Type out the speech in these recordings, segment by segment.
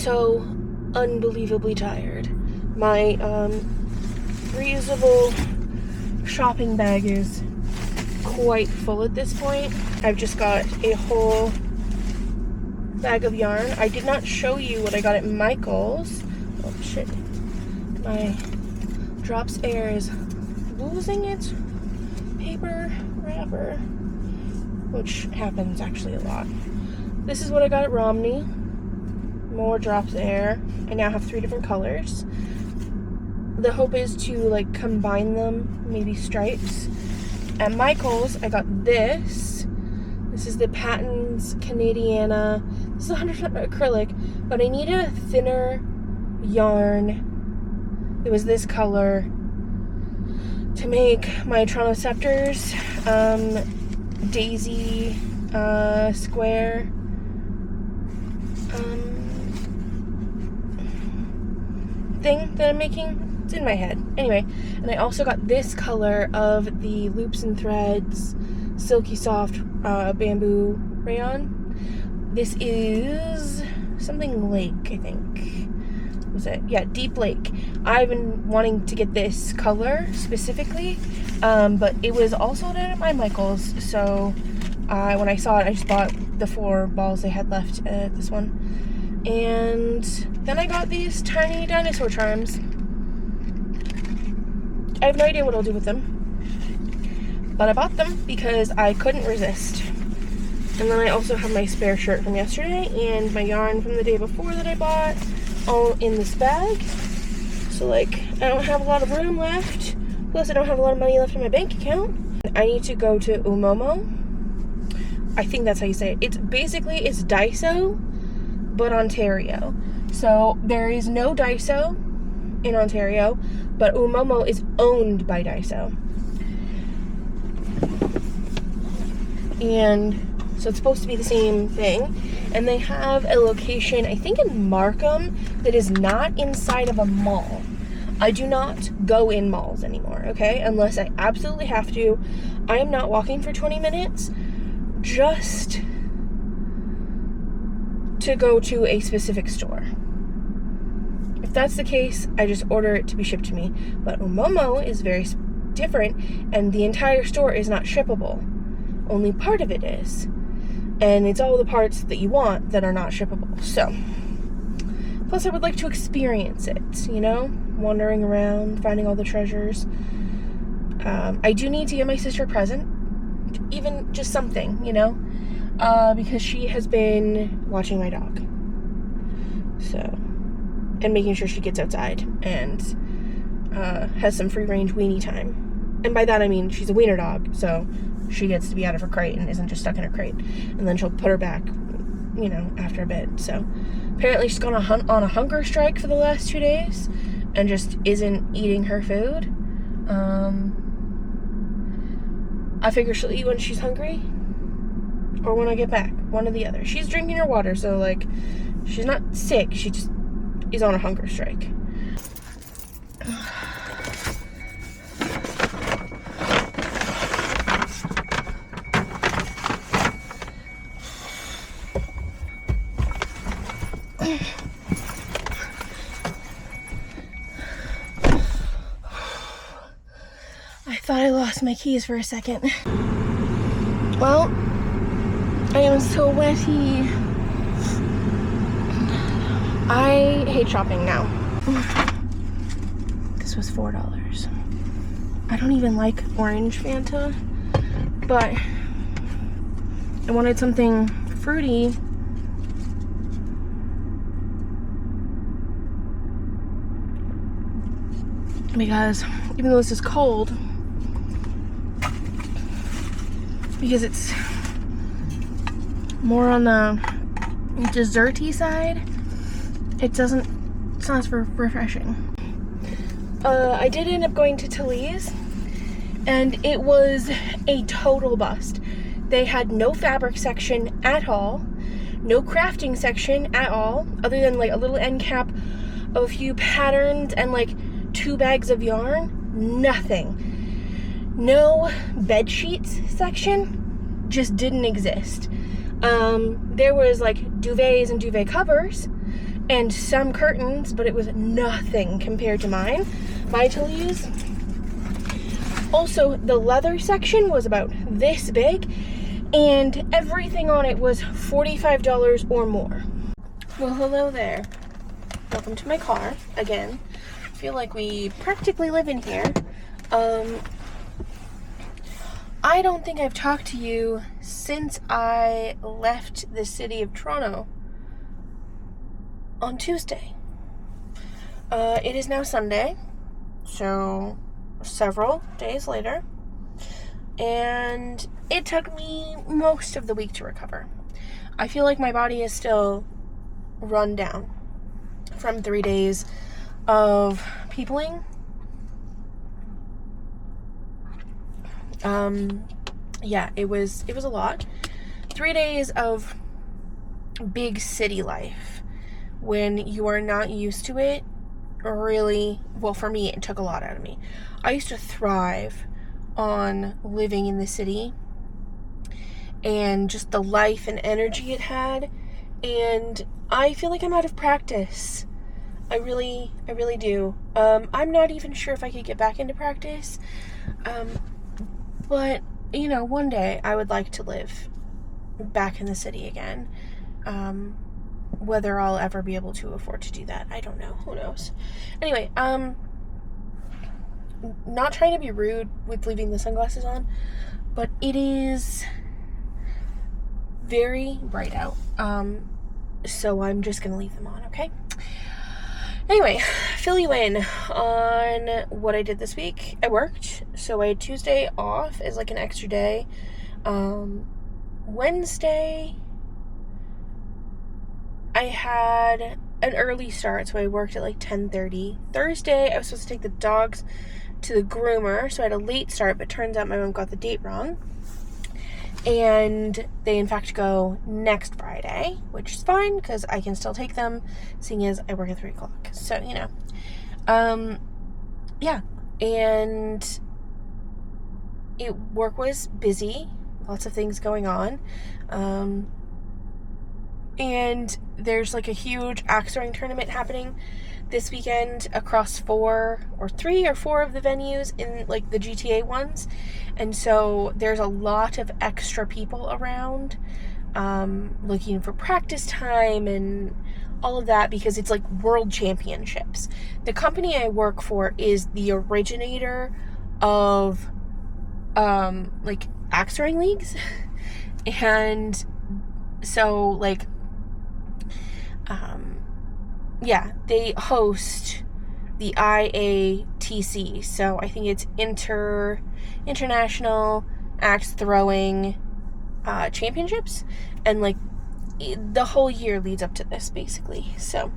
so unbelievably tired. My reusable shopping bag is quite full at this point. I've just got a whole bag of yarn. I did not show you what I got at Michael's. Oh shit. My Drops Air is losing its paper wrapper, which happens actually a lot. This is what I got at Romney. More Drops Air. I now have 3 different colors. The hope is to like combine them, maybe stripes. At Michael's, I got this. This is the Patton's Canadiana. This is 100% acrylic, but I needed a thinner yarn. It was this color to make my Toronto Scepters daisy square thing that I'm making. It's in my head. Anyway, and I also got this color of the Loops and Threads Silky Soft bamboo rayon. This is something lake, I think. Was it? Yeah, Deep Lake. I've been wanting to get this color specifically, but it was also sold out at my Michael's, so when I saw it, I just bought the 4 balls they had left at this one. And then I got these tiny dinosaur charms. I have no idea what I'll do with them, but I bought them because I couldn't resist. And then I also have my spare shirt from yesterday and my yarn from the day before that I bought, all in this bag. So like, I don't have a lot of room left, plus I don't have a lot of money left in my bank account. I need to go to Umomo. I think that's how you say it. It's Daiso, but Ontario. So there is no Daiso in Ontario, but Umomo is owned by Daiso. And so it's supposed to be the same thing. And they have a location, I think in Markham, that is not inside of a mall. I do not go in malls anymore, okay? Unless I absolutely have to. I am not walking for 20 minutes just to go to a specific store. If that's the case, I just order it to be shipped to me. But Umomo is very different, and the entire store is not shippable. Only part of it is. And it's all the parts that you want that are not shippable. So, plus I would like to experience it, you know? Wandering around, finding all the treasures. I do need to get my sister a present. Even just something, you know? Because she has been watching my dog. So, and making sure she gets outside and has some free-range weenie time. And by that I mean she's a wiener dog, so she gets to be out of her crate and isn't just stuck in her crate. And then she'll put her back, you know, after a bit. So apparently she's gone on a hunger strike for the last 2 days and just isn't eating her food. I figure she'll eat when she's hungry or when I get back, one or the other. She's drinking her water, so like, she's not sick, she just is on a hunger strike. I thought I lost my keys for a second. Well, I am so wetty. I hate shopping now. This was $4. I don't even like orange Fanta, but I wanted something fruity. Because even though this is cold, because it's more on the desserty side, it's not as refreshing. I did end up going to Talese, and it was a total bust. They had no fabric section at all, no crafting section at all, other than like a little end cap of a few patterns and like 2 bags of yarn. Nothing. No bed sheets section, just didn't exist. There was like duvets and duvet covers, and some curtains, but it was nothing compared to mine. My Tilly's. Also, the leather section was about this big, and everything on it was $45 or more. Well, hello there. Welcome to my car again. I feel like we practically live in here. I don't think I've talked to you since I left the city of Toronto on Tuesday. It is now Sunday, so several days later, and it took me most of the week to recover. I feel like my body is still run down from 3 days of peopling. Yeah, it was a lot. 3 days of big city life when you are not used to it really, well, for me, it took a lot out of me. I used to thrive on living in the city and just the life and energy it had, and I feel like I'm out of practice. I really do. I'm not even sure if I could get back into practice, but you know, one day I would like to live back in the city again. Whether I'll ever be able to afford to do that, I don't know. Who knows? Anyway, not trying to be rude with leaving the sunglasses on, but it is very bright out. So I'm just gonna leave them on, okay? Anyway, fill you in on what I did this week. I worked, so I had Tuesday off as like an extra day. Wednesday, I had an early start, so I worked at like 10:30. Thursday, I was supposed to take the dogs to the groomer, so I had a late start, but turns out my mom got the date wrong. And they, in fact, go next Friday, which is fine, because I can still take them, seeing as I work at 3 o'clock. So, you know. Yeah. And work was busy. Lots of things going on. And there's like a huge axe throwing tournament happening this weekend across 3 or 4 of the venues in like the GTA ones. And so there's a lot of extra people around looking for practice time and all of that, because it's like world championships. The company I work for is the originator of like axe throwing leagues. And so like yeah, they host the IATC, so I think it's International Axe Throwing Championships, and like the whole year leads up to this, basically. So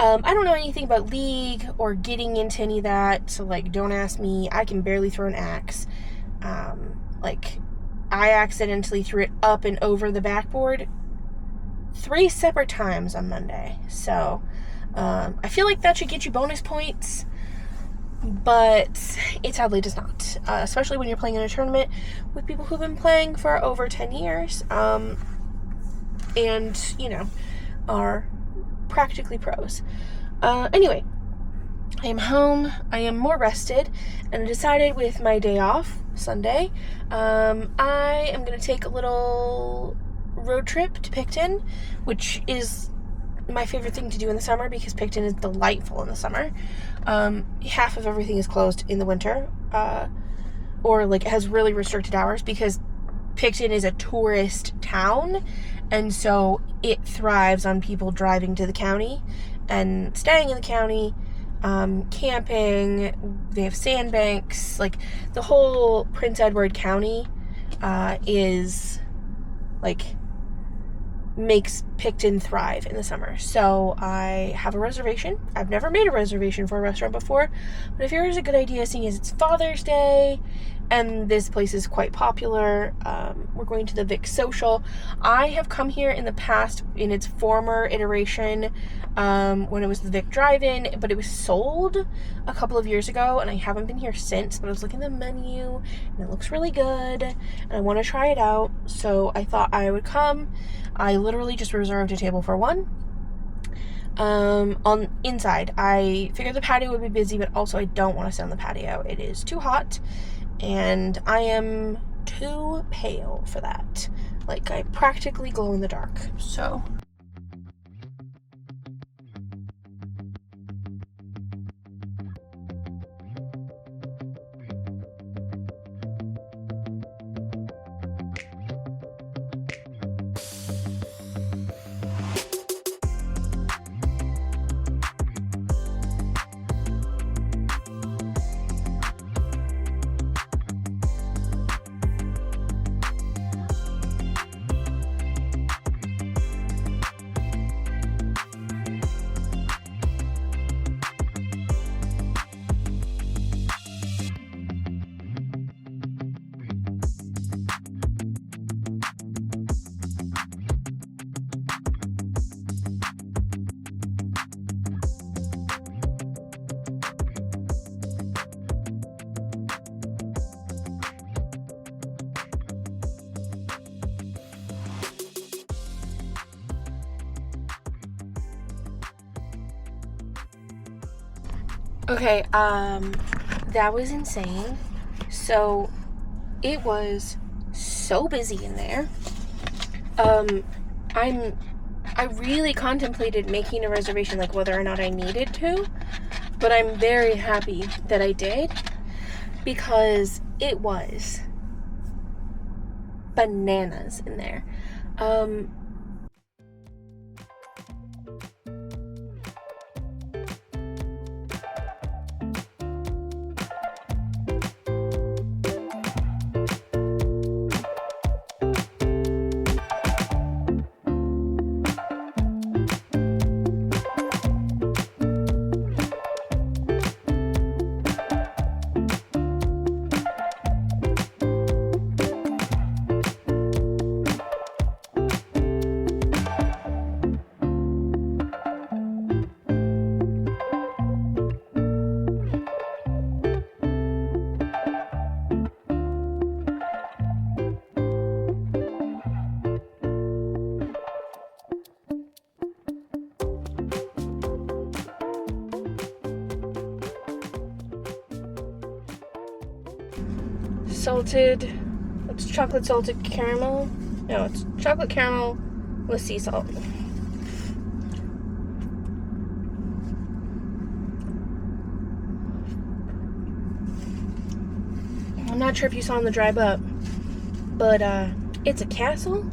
I don't know anything about league or getting into any of that, so like don't ask me. I can barely throw an axe. Like I accidentally threw it up and over the backboard 3 separate times on Monday, so I feel like that should get you bonus points, but it sadly does not, especially when you're playing in a tournament with people who've been playing for over 10 years, and, you know, are practically pros. Anyway, I am home, I am more rested, and I decided with my day off, Sunday, I am going to take a little road trip to Picton, which is my favorite thing to do in the summer, because Picton is delightful in the summer. Half of everything is closed in the winter, or like has really restricted hours, because Picton is a tourist town, and so it thrives on people driving to the county and staying in the county, camping. They have sandbanks. Like the whole Prince Edward County is like makes Picton thrive in the summer. So I have a reservation. I've never made a reservation for a restaurant before, but I figure it's a good idea, seeing as it's Father's Day and this place is quite popular. We're going to the Vic Social. I have come here in the past in its former iteration, when it was the Vic Drive-In, but it was sold a couple of years ago, and I haven't been here since, but I was looking at the menu, and it looks really good, and I want to try it out, so I thought I would come. I literally just reserved a table for 1. On inside. I figured the patio would be busy, but also I don't want to sit on the patio. It is too hot, and I am too pale for that. Like, I practically glow in the dark, so... Okay, that was insane. So, it was so busy in there. I really contemplated making a reservation, like whether or not I needed to, but I'm very happy that I did, because it was bananas in there. Salted, it's chocolate salted caramel. No, it's chocolate caramel with sea salt. I'm not sure if you saw in the drive up, but it's a castle.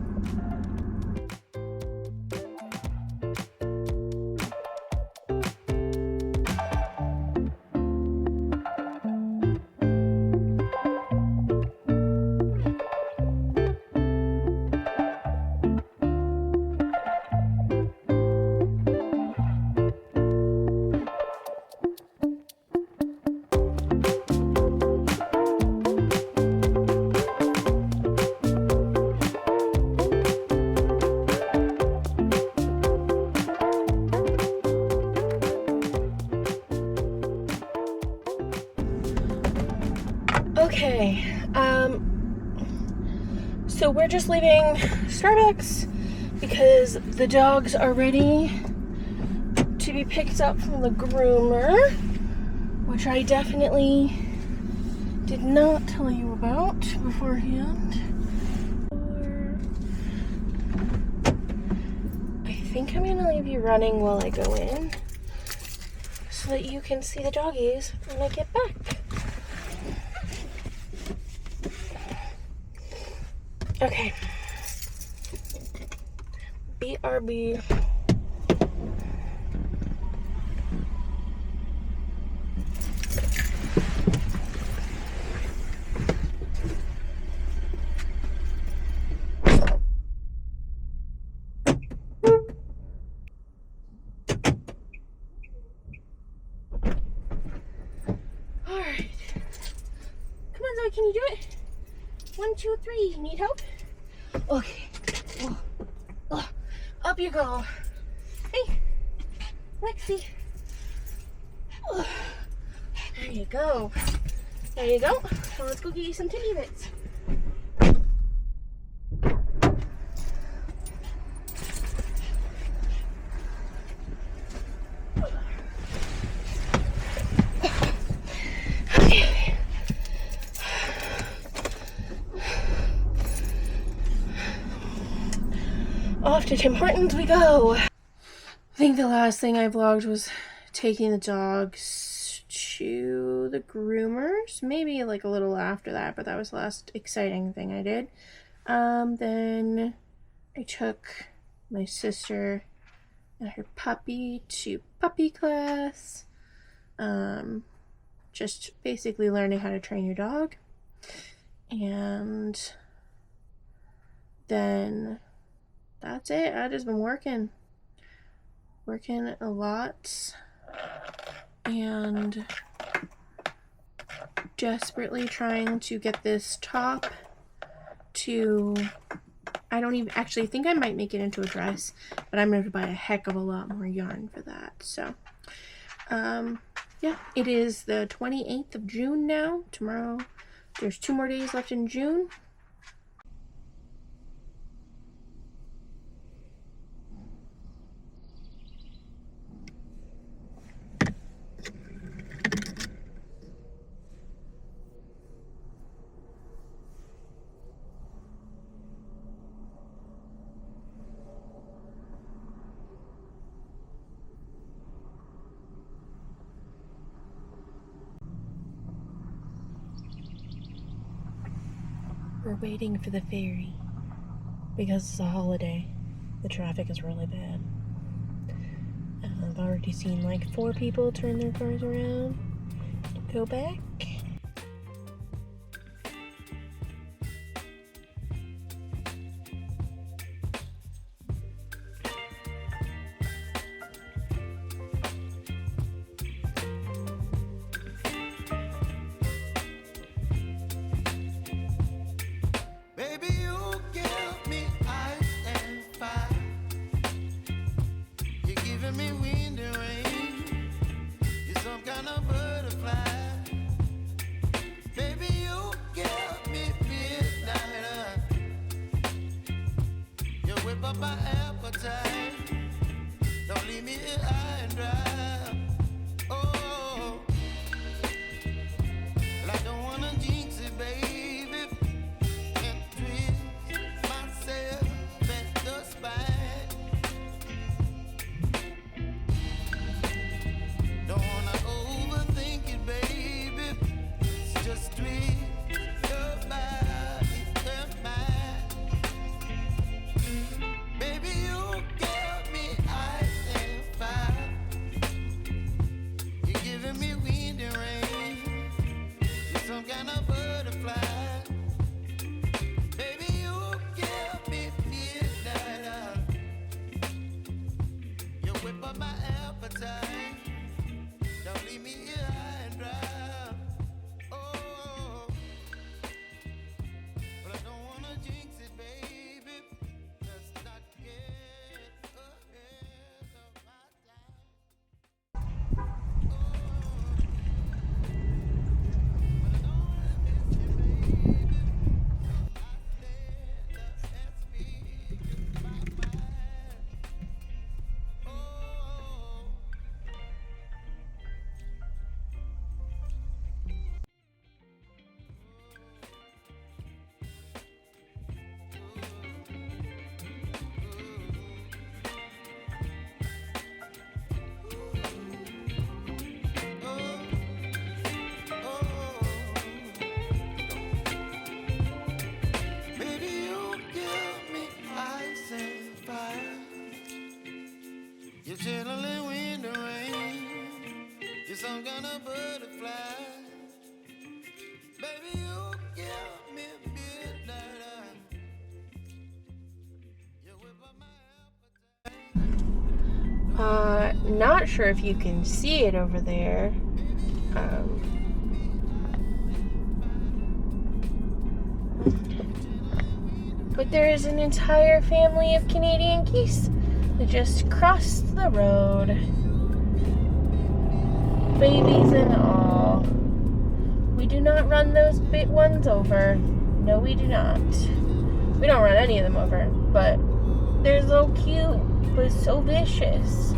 Okay, so we're just leaving Starbucks because the dogs are ready to be picked up from the groomer, which I definitely did not tell you about beforehand. I think I'm gonna leave you running while I go in so that you can see the doggies when I get back. Okay. BRB. Alright. Come on, Zoe, can you do it? 1, 2, 3. Need help? Okay. Up you go. Hey, Lexi. There you go. There you go. So let's go get you some titty bits. off to Tim Hortons we go. I think the last thing I vlogged was taking the dogs to the groomers. Maybe like a little after that, but that was the last exciting thing I did. Then I took my sister and her puppy to puppy class. Just basically learning how to train your dog. And then that's it. I've just been working a lot and desperately trying to get this top to, I don't even actually think I might make it into a dress, but I'm going to buy a heck of a lot more yarn for that. So yeah, it is the 28th of June now. Tomorrow, there's 2 more days left in June. We're waiting for the ferry because it's a holiday. The traffic is really bad. I've already seen like 4 people turn their cars around and go back. Me wind and rain, you're some kind of butterfly. Baby, you give me midnight. You whip up my appetite. Don't leave me here high and dry. Oh, well, I don't wanna jinx it, baby, and twist myself at the spine. Don't wanna overthink it, baby. It's just twist your body and mine. Baby, you give me ice and fire. You're giving me wind and rain. You're some kind of butterfly. Baby, you give me midnight. You whip up my appetite. Don't leave me here high and dry. Oh, but I don't wanna jinx it, baby. Let's not get ahead of my time. But I don't wanna miss you, baby. So I stand up and speak my mind. Oh. Baby, you give me ice and fire. You're chilling wind and rain. You're some kind of butterfly. Baby, you give me midnight. You whip up my appetite. Not sure if you can see it over there. But there is an entire family of Canadian geese that just crossed the road. Babies and all. We do not run those big ones over. No, we do not. We don't run any of them over, but they're so cute, but so vicious.